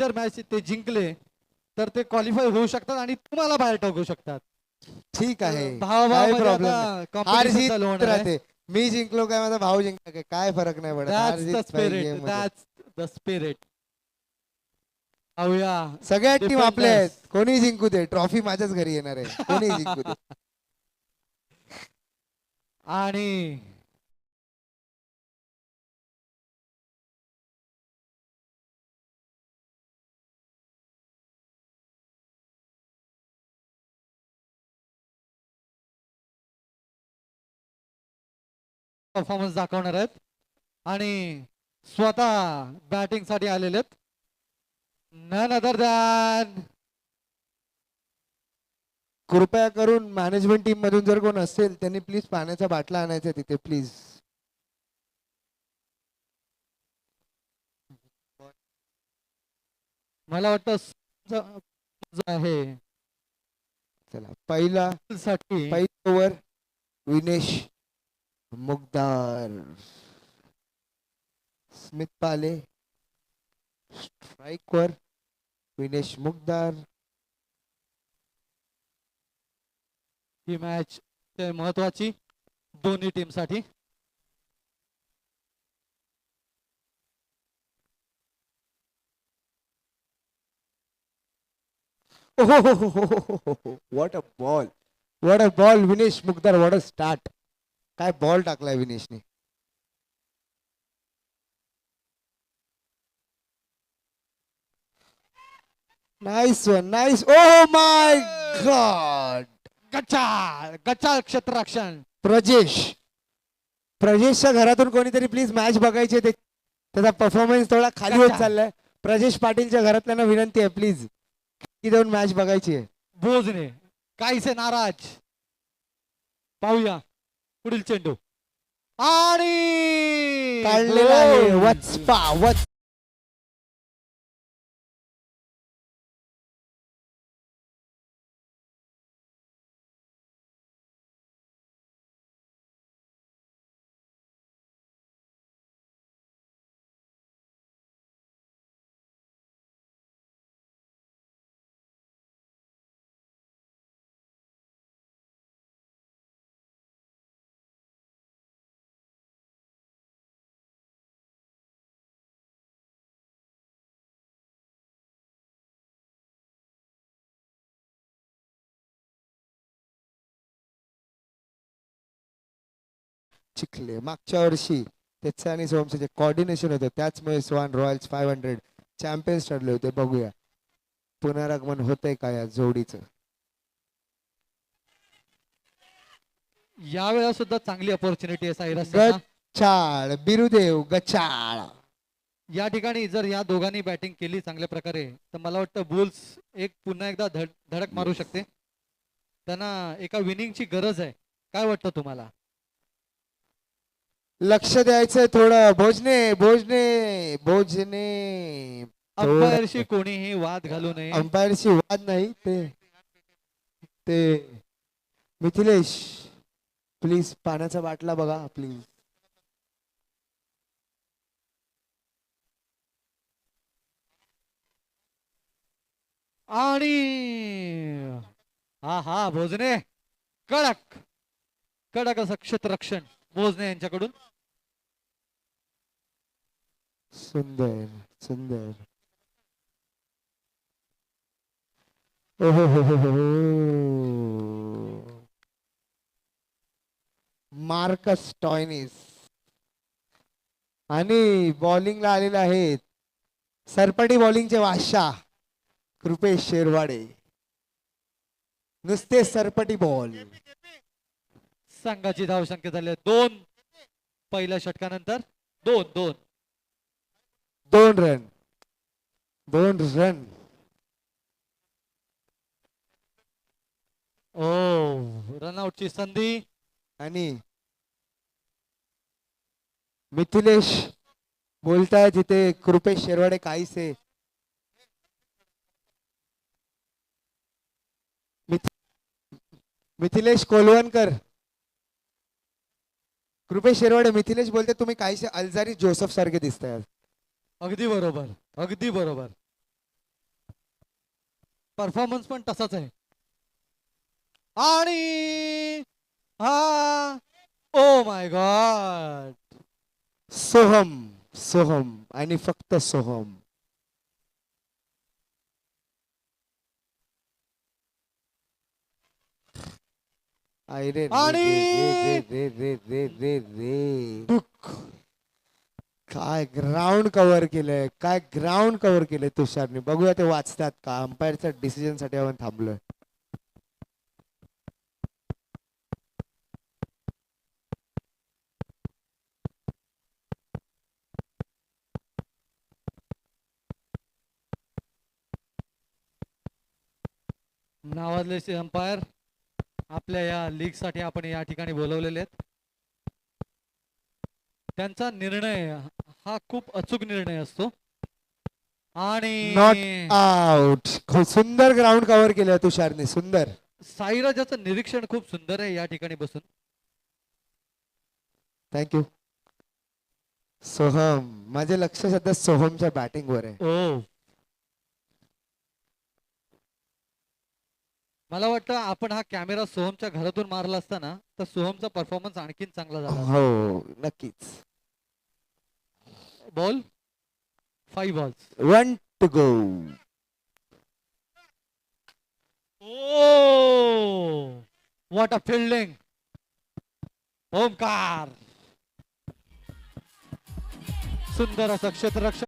जर मॅच ते जिंकले तर ते क्वालिफाय होऊ शकतात आणि तुम्हाला बाहेर टाकू शकतात. ठीक आहे, काय भावाभावामध्ये प्रॉब्लेम आता नाही. हार कॉम्पिटिशन जीत चालू होणार आहे. राहते. मी जिंकलो काय माझा भाऊ जिंकला काय, काय फरक नाही पडत. हार दॅट्स द जीत पाहिजे स्पिरिट, गेम मध्ये. That's the spirit. पाहूया सगळ्या टीम आपल्या आहेत, डिफेंडर्स. कोणी जिंकू दे, ट्रॉफी माझ्याच घरी येणार आहे, कोणी जिंकू दे. आणि परफॉर्मन्स दाखवणार आहेत आणि स्वतः बॅटिंग साठी आलेले आहेत. नन अदर दॅन कृपया करून मॅनेजमेंट टीम मधून जर कोण असेल त्यांनी प्लीज पाण्याचा बाटला आणायचा तिथे प्लीज. मला वाटतं आहे चला पहिला साठी पहिला over Vinesh Mugdar. Smith Pale strike वर विनेश मुगदार. ही मॅच महत्वाची दोन्ही टीम साठी. What a ball, what a ball Vinesh Mugdar, what a start. काय बॉल टाकलाय विनेशने. Nice one, nice. Oh my god. गचाळ गचाळ क्षेत्ररक्षण. प्रजेश, प्रजेशच्या घरातून कोणीतरी प्लीज मॅच बघायचे. त्याचा परफॉर्मन्स थोडा खाली होत चाललाय. प्रजेश पाटीलच्या घरातल्यांना विनंती आहे प्लीज की देऊन मॅच बघायची आहे. भोजने काहीसे नाराज. पाहूया पुढील चेंडू आणि काढलेला आहे वचपा. वच चिखले मागच्या वर्षी त्याचं आणि सोमचं जे कॉर्डिनेशन होतं त्याचमुळे स्वान रॉयल्स 500 चॅम्पियन्स ठरले होते. बघूया पुनरागमन होतंय का या जोडीचं. यावेळेला सुद्धा चांगली अपॉर्च्युनिटी आहे साईराज. गचाळ बिरुदेव गचाळ. या ठिकाणी जर या दोघांनी बॅटिंग केली चांगल्या प्रकारे तर मला वाटतं बुल्स एक पुन्हा एकदा धडक मारू शकते. त्यांना एका विनिंगची गरज आहे. काय वाटतं तुम्हाला. लक्ष द्यायचं थोडं. भोजने भोजने भोजने. अंपायरशी कोणीही वाद घालू नये. अंपायरशी वाद नाही. ते मिथिलेश प्लीज पाण्याचा बाटला बघा प्लीज. आणि हा हा भोजने कडक कडक असं क्षेत्ररक्षण भोजने यांच्याकडून. सुंदर सुंदर. ओहो हो हो हो. मार्कस टॉयनिस आणि बॉलिंगला आलेले आहेत सरपटी बॉलिंगचे बादशाह कृपेश शेरवाडे. नुसते सरपटी बॉल. संघाची धावसंख्या झाली 2 पहिल्या षटकानंतर. 2 रन 2 रन. ओ रनआउटची संधी. आणि मिथिलेश बोलताय तिथे कृपेश शेरवाडे काहीसे मिथिलेश कोलवणकर. कृपेश शेरवाडे मिथिलेश बोलते तुम्ही काहीसे अलजारी जोसेफ सारखे दिसताय. अगदी बरोबर अगदी बरोबर. परफॉर्मन्स पण तसाच आहे. आणि हा ओ माय गॉड, सोहम, सोहम आणि फक्त सोहम. आई रे रे आणि रे रे रे रे रे रे रे. दुःख. काय ग्राउंड कव्हर केलंय, काय ग्राउंड कव्हर केलंय तुषारने. बघूया ते वाचतात का. अंपायरच्या डिसिजन साठी आपण थांबलोय. नावाजलेले अंपायर आपल्या या लीग साठी आपण या ठिकाणी बोलवलेले आहेत. त्यांचा निर्णय हा खूप अचूक निर्णय असतो. आणि नॉट आउट. खूप सुंदर ग्राउंड कव्हर केलंय तुषारने, सुंदर. साईराजाचं निरीक्षण खूप सुंदर आहे या ठिकाणी बसून. थँक्यू. सोहम, माझे लक्ष सध्या सोहमच्या बॅटिंग वर आहे. ओ, मला वाटतं आपण हा कॅमेरा सोहमच्या घरातून मारला असता ना तर सोहमचा परफॉर्मन्स आणखीन चांगला झाला. हो नक्कीच. Ball 5 balls. 1 to go. Oh, what a fielding. Omkar, सुंदर असं क्षेत्ररक्षण.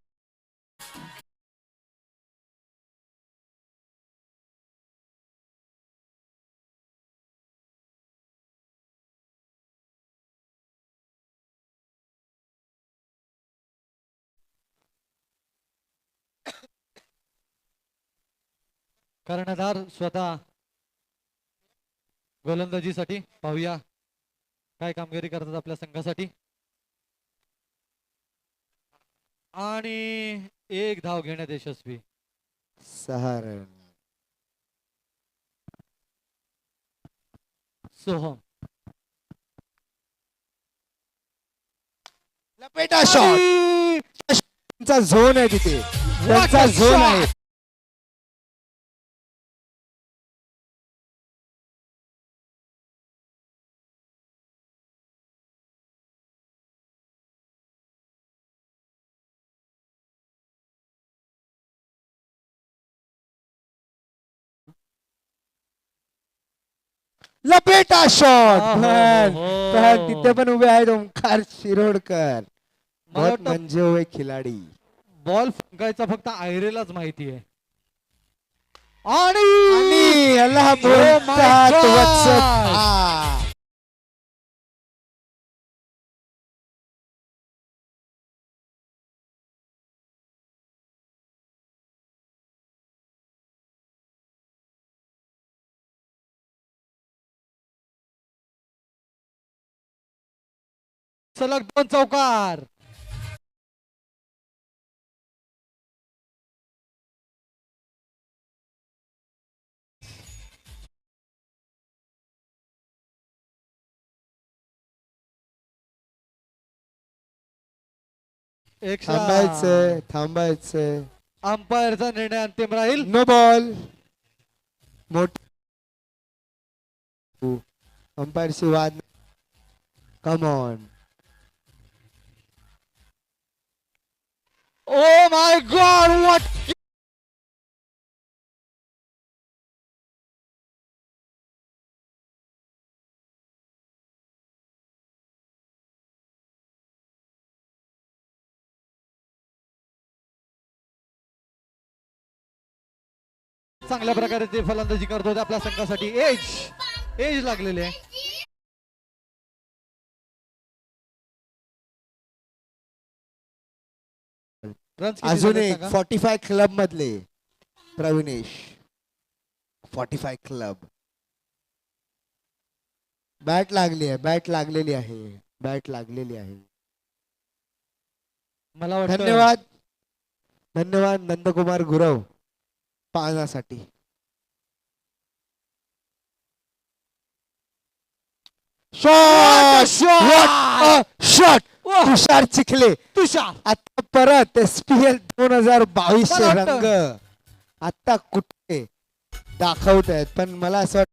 कर्णधार स्वतः गोलंदाजीसाठी. पाहूया काय कामगिरी करतात आपल्या संघासाठी. आणि एक धाव घेण्यात यशस्वी. 6 रन. सोहम, लपेटा शॉट. त्यांचा झोन आहे तिथे, त्यांचा झोन आहे. लपेटा शॉट. पण तिथे पण उभे आहेत ओंकार शिरोडकर. बहुत म्हणजे हुए खिलाडी. बॉल फुंकायचा फक्त आयरेलाच माहिती आहे. आणि याला बोलतात वत्स. सलग 2 चौकार. थांबायचंय, थांबायचंय. अंपायरचा निर्णय अंतिम राहील. No ball. मोठ अंपायरशी वाद. Come on. Oh my god, what. चांगल्या प्रकारे ते फलंदाजी करत होते आपल्या संघासाठी. एज लागलेले आहे. अजून एक 45 क्लब मधले प्रविनेश. 45 क्लब. बॅट लागली आहे, बॅट लागलेली आहे, बॅट लागलेली आहे. मला वाटतं धन्यवाद, धन्यवाद नंदकुमार गुरव पाहण्यासाठी. Shot, shot. तुषार चिखले. तुषार आता परत SPL 2022 चे रंग. आता कुठे दाखवत आहेत, पण मला असं वाटतं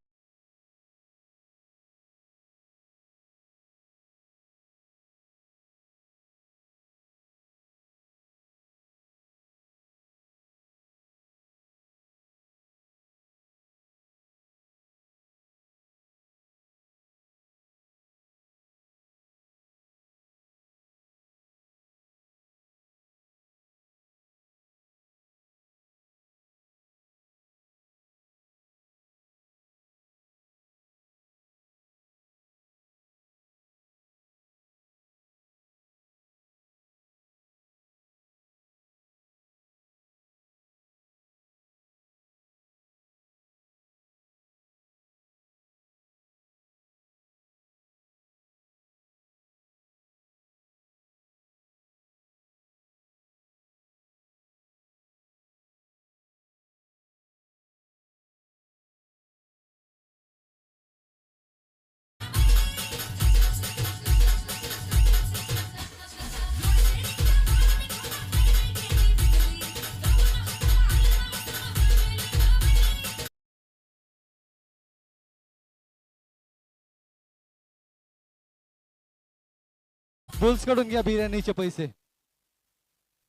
बुल्स कडून घ्या बिर्याणीचे पैसे.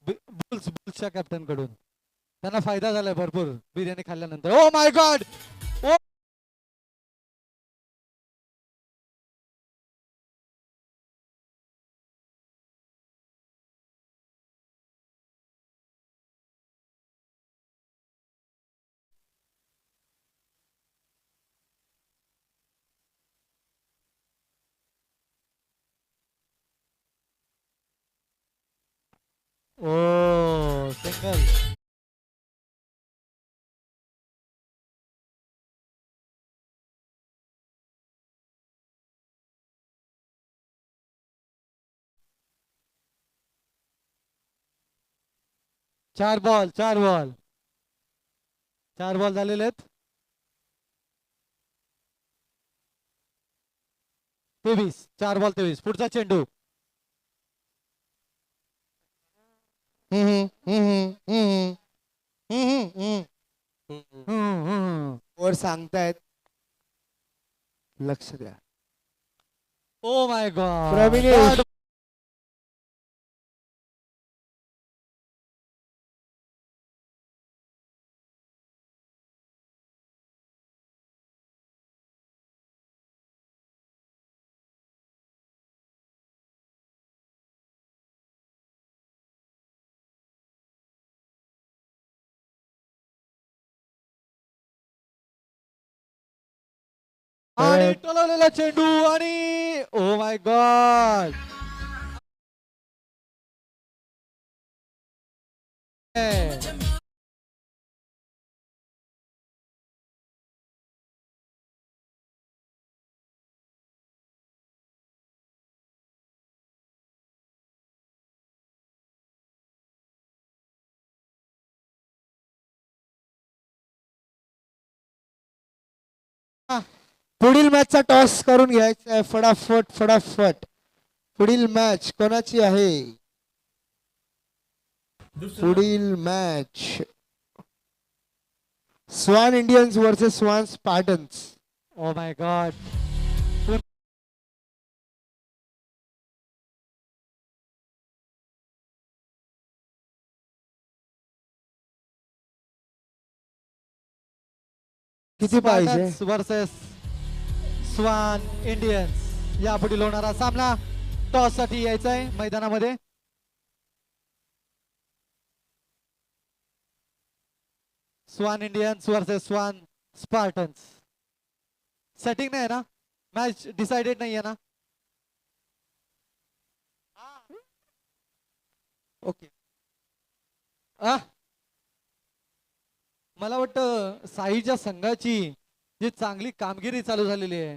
बुल्सच्या कॅप्टन कडून. त्यांना फायदा झालाय भरपूर बिर्याणी खाल्ल्यानंतर. Oh my god. Oh single. 4 ball 4 ball 4 ball झालेले आहेत. 23. 4 बॉल 23. पुढचा चेंडू. हम्म, हम्म, हम्म, हम्म, हम्म, वर सांगतायत, लक्ष द्या. Oh my Pravinesh. गॉड. आणि टोलवलेला चेंडू आणि ओ माय गॉड. पुढील मॅचचा टॉस करून घ्यायचा आहे फटाफट फटाफट. पुढील मॅच कोणाची आहे? पुढील match Swan Indians versus Swan Spartans. Oh my god. किती पाहिजे? वर्सेस स्वान इंडियन्स या पुढील होणारा सामना टॉस साठी यायचा आहे मैदानामध्ये. Swan Indians versus Swan Spartans. Setting नाही आहे ना? मॅच डिसाइडेड नाही आहे ना? ओके. मला वाटतं साईच्या संघाची जी चांगली कामगिरी चालू झालेली आहे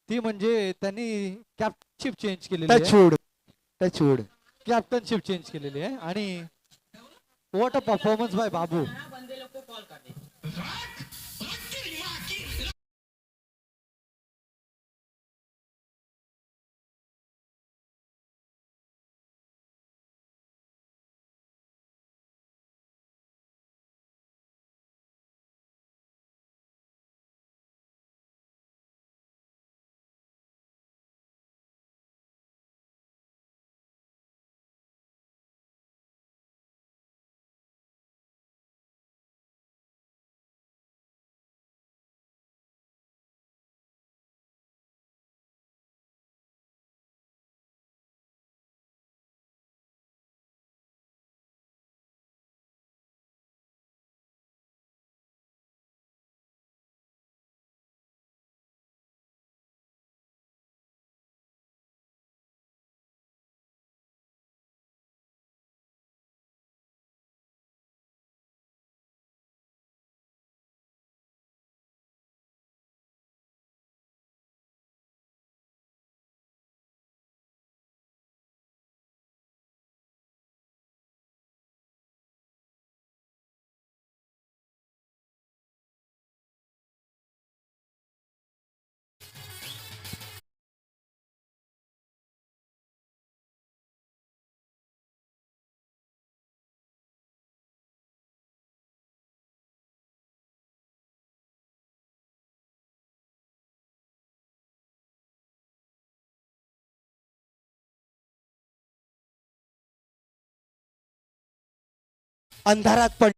ती म्हणजे त्यांनी कॅप्टनशिप चेंज केलेली आहे. Touchwood Touchwood. कॅप्टनशिप चेंज केलेली आहे आणि व्हॉट अ परफॉर्मन्स बाय बाबू. अंधारात पड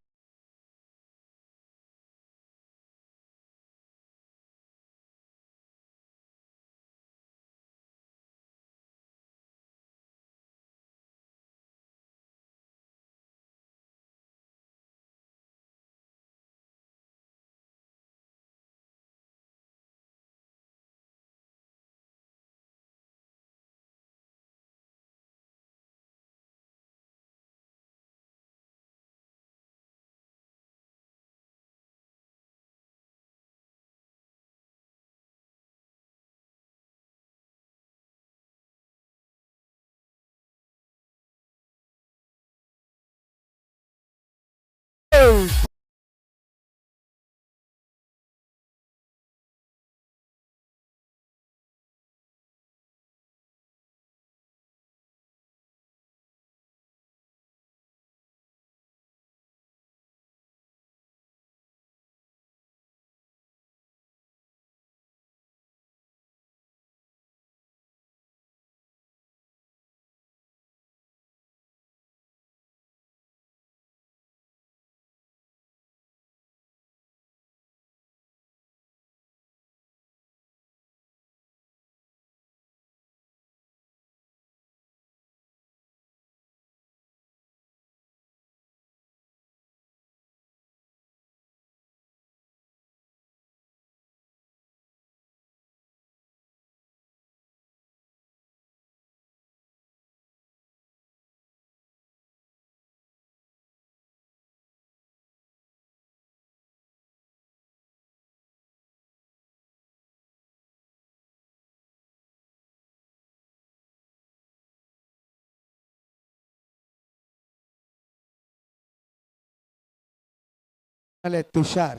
तुषार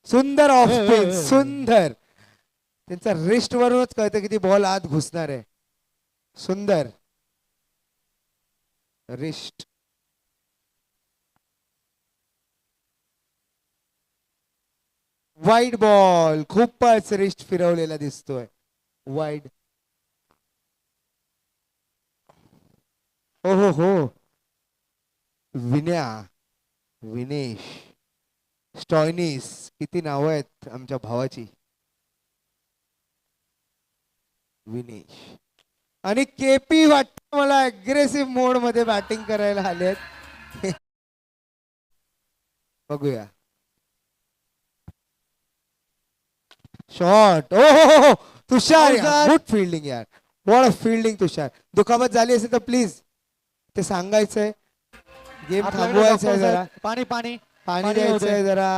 सुंदर ऑफ स्पिन सुंदर त्यांचा रिस्ट वरूनच कळतं किती बॉल आत घुसणार आहे सुंदर रिस्ट वाईड बॉल खूपच रिस्ट फिरवलेला दिसतोय वाईड हो हो हो विन्या विनेश स्टॉयनिस किती नावं आहेत आमच्या भावाची विनेश आणि केपी वाटत मला अग्रेसिव्ह मोड मध्ये बॅटिंग करायला आलेत बघूया शॉट ओ हो तुषार गुड फिल्डिंग यार वॉट फील्डिंग तुषार दुखापत झाली असेल तर प्लीज ते सांगायचंय गेम थांबवायचा आहे जरा पाणी पाणी पाणी द्यायचं आहे जरा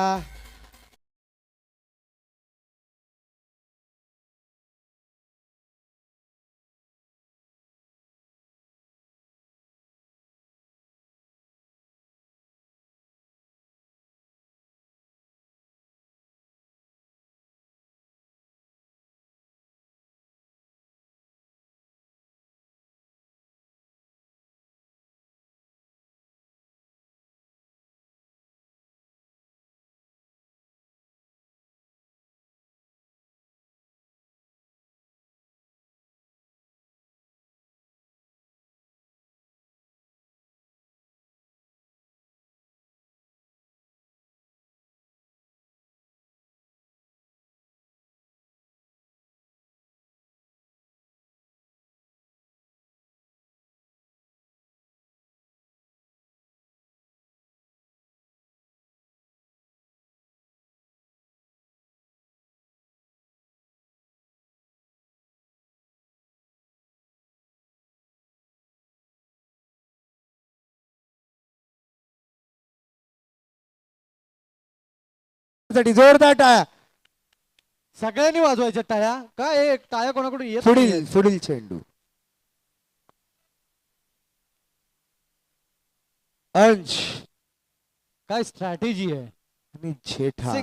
जोरदार टाळ्या सगळ्यांनी वाजवायच्या टाळ्या काय एक टाळ्या कोणाकडून येत पुढील पुढील चेंडू अंश काय स्ट्रॅटेजी आहे आणि झेठा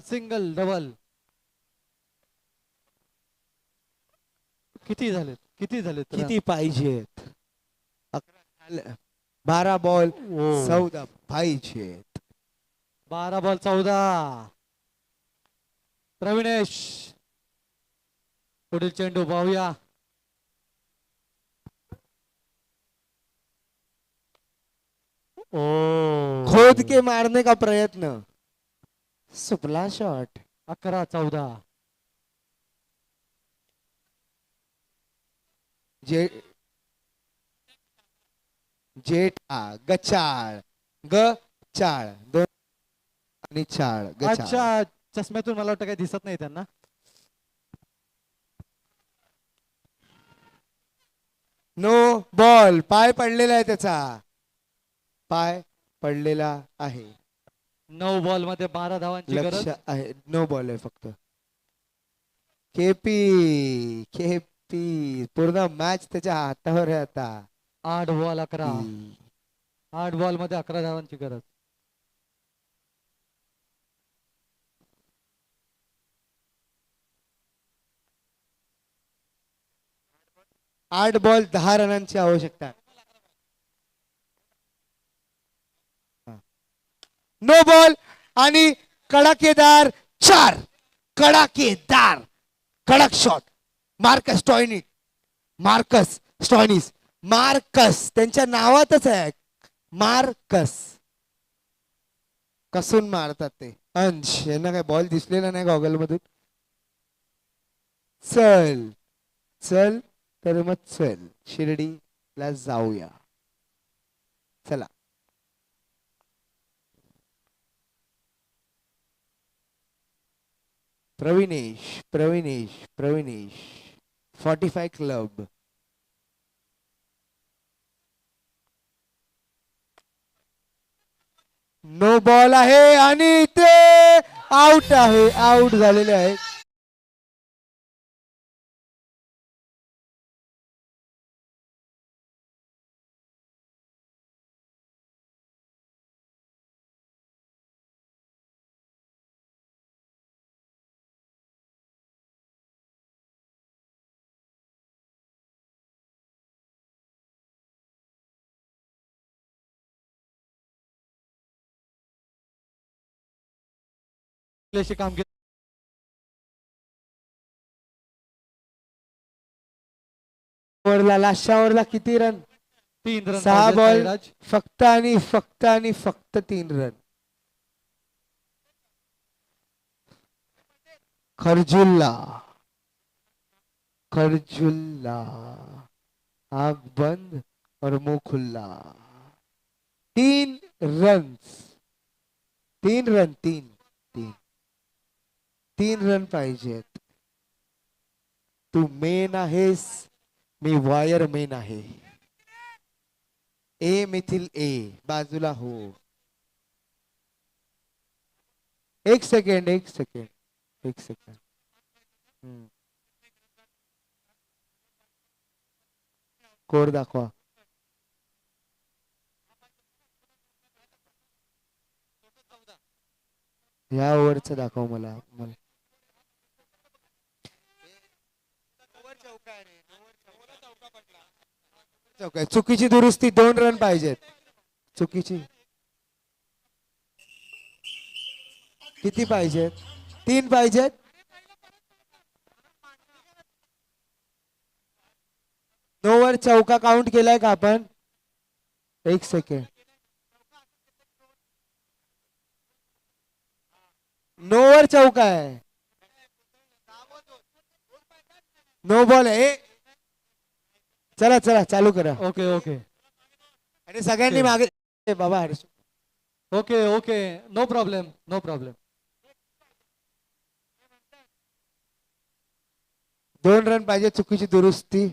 सिंगल डबल किती झालेत किती पाहिजेत 12 बॉल 14 पाहिजेत 12 बॉल 14 प्रविणेश पुढील चेंडू पाहूया ओ खोद के मारने का प्रयत्न, सुपला शॉट. 11-14. जे जेठा गचाळ गचाळ दोन आणि चाळ गचाळ. अच्छा, चष्म्यातून मला वाटतं काही दिसत नाही त्यांना. No ball. पाय पडलेला आहे त्याचा, पाय पडलेला आहे. 9 बॉल मध्ये 12 धावांची लक्ष गरज. आहे. नो बॉल आहे फक्त. केपी केपी पूर्ण मॅच त्याच्या हातावर आहे आता. 8 बॉल 11. 8 बॉल मध्ये 11 धावांची गरज. आठ बॉल 10 रनांची आवश्यकता. नो बॉल आणि कडाकेदार 4. कडाकेदार कडक शॉट. मार्कस त्यांच्या नावातच आहे मार्कस. कसून मारतात ते. अंश यांना काय बॉल दिसलेला नाही गॉगल मधून. चल चल तर मग चल शिर्डीला जाऊया. चला. प्रविनेश 45 क्लब. नो बॉल आहे आणि ते आउट आहे. आउट झालेले आहे. आपल्याशी काम केलं. ओव्हरला लास्टच्या ओव्हरला किती रन? 3 रन. 6 बॉल फक्त आणि फक्त 3 रन. खरजुल्ला आग बंद और मुंह खुल्ला. 3 रन. 3 रन पाहिजेत. तू मेन आहेस, मी वायर मेन आहे. ए मिथिल ए बाजूला हो. एक सेकंड. कोड दाखवा. ह्या ओव्हरचं दाखव मला. चुकीची दुरुस्ती. 2 रन पाहिजेत. चुकीची किती पाहिजेत? 3 पाहिजेत. नोवर चौका काउंट केलाय का आपण? एक सेकंड. नोवर चौका आहे. नो बॉल आहे. चला चालू करा. ओके. आणि सगळ्यांनी मागे बाबा Harsh. Okay. No problem. 2 run पाहिजे. चुकीची दुरुस्ती.